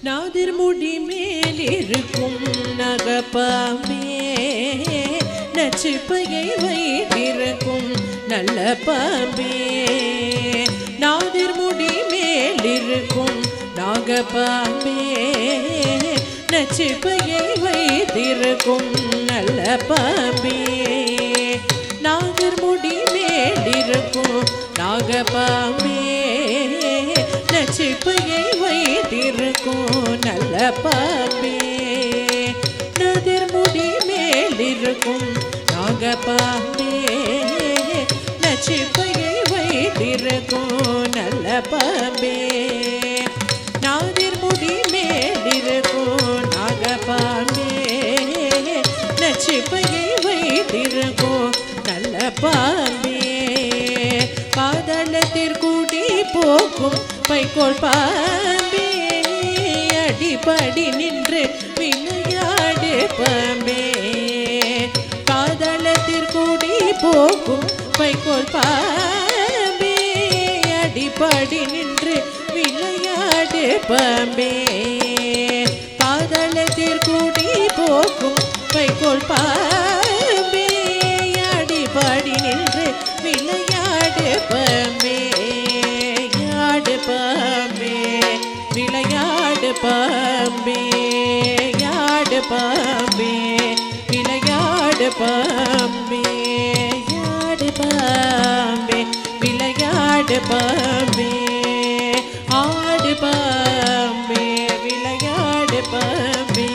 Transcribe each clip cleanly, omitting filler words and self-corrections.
நாதிர்முடி மேலிருக்கும் நகப்பாமே நச்சுப்பையை வைத்திருக்கும் நல்ல பாம்பே. நாதிர்முடி மேலிருக்கும் நாகப்பாம்பே நச்சுப்பையை வைத்திருக்கும் நல்ல பாம்பே. நாகர்முடி மேலிருக்கும் நாகப்பாம்பே நச்சுப்பையை வைத்திருக்கும் நல்ல பாம்பே. நாதிர்முடி மேலிருக்கும் நாகப்பாம்பே நச்சுப்பையை வைத்திருக்கும் நல்ல பாம்பே. நாதிர்முடி மேலிருக்கும் நாகப்பாம்பே நச்சுப்பையை வைத்திருக்கும் நல்ல பாம்பே. பாதாளத்திற்குடி போக்கும் பைக்கோள் பாம்பே அடிபடி நின்று விளையாடு பாம்பே. பாதாளத்திற்குடி போக்கும் பைக்கோள் பாம்பே அடிபடி நின்று விளையாடு பாம்பே. பாதாளத்திற்குடி போக்கும் பைக்கோள் பாம்பே அடிபடி நின்று விளையாடு பாம்பே. யாடு பாம்பே விளையாடு பாம்பே யாடு பாம்பே விளையாடு பாம்பே யாடு பாம்பே விளையாடு விளையாடு பாம்பே ஆடு பாம்பே விளையாடு பாம்பே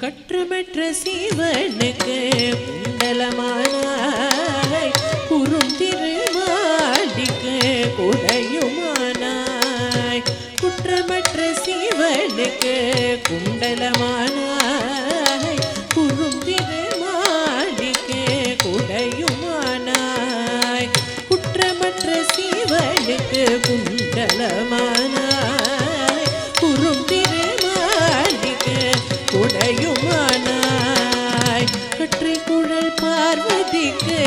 கற்றுமற்ற சீவனுக்கு குண்டலமானாய் குறுந்திருமாடிக்கு குடையுமானாய் குற்றமற்ற சீவனுக்கு குண்டலமானாய் குறுந்திருமாடிக்கு குடையுமானாய் குற்றமற்ற சீவனுக்கு குண்டலமானாய் குறுந்திருமாடிக்கு உடையுமானாய் கற்றை குழல் பார்வதிக்கு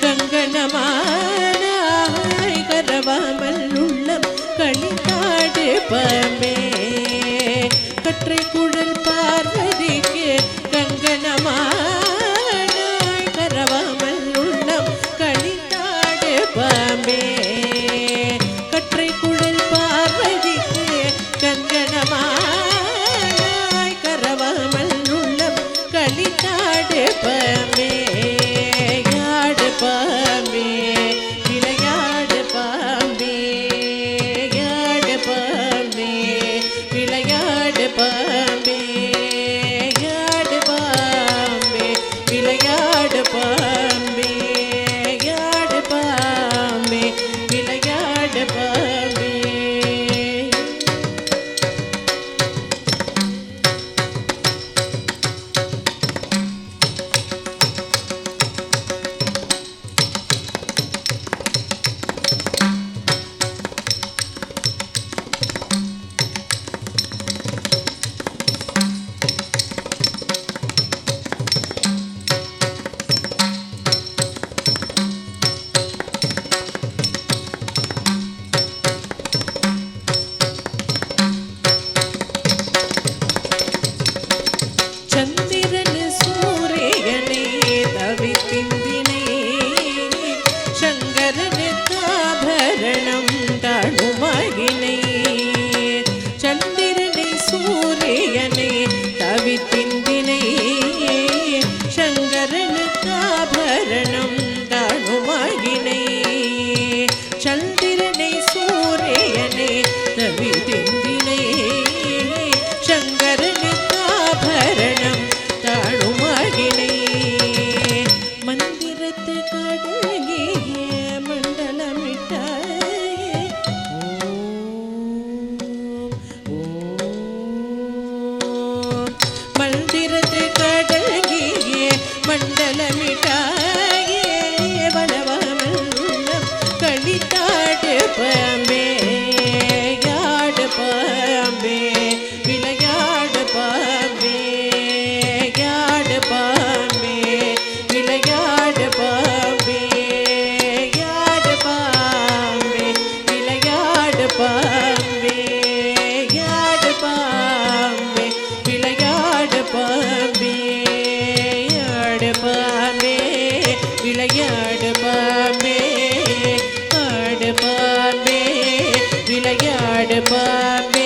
கங்கணமானாய் கரவாமல் உள்ளம் களித்தாடு பாம்பே கற்றை குழல் பார்வதிக்கு கங்கணமானாய் கரவாமல் உள்ளம் களித்தாடு பாம்பே கற்றை குழல் பார்வதிக்கு கங்கணமா களித்தாடு பாம்பே யாடு பாம்பே விளையாடு பாம்பே யாடு பாம்பே விளையாடு பாம்பே யாடு பாம்பே விளையாடு பாம்பே யாடு பாம்பே விளையாடு பாம்பே சந்திரனை சூரியனே தவிதிந்தினை சங்கரனுக்காபரணம் தாழுமாகினை மந்திரத்து கடகிய மண்டலமிட்டாயே மந்திரத்து கடகிய மண்டலமிட்டாயே வளவாமல் களித்தாடு பாம்பே யாடு பாம்பே விளையாடு பாம்பே யாடு பாம்பே விளையாடு பாம்பே யாடு பாம்பே விளையாடு பாம்பே யாடு பாம்பே விளையாடு பாம்பே யாடு பாம்பே விளையாடு பாம்பே ஆடு பாம்பே விளையாடு பாம்பே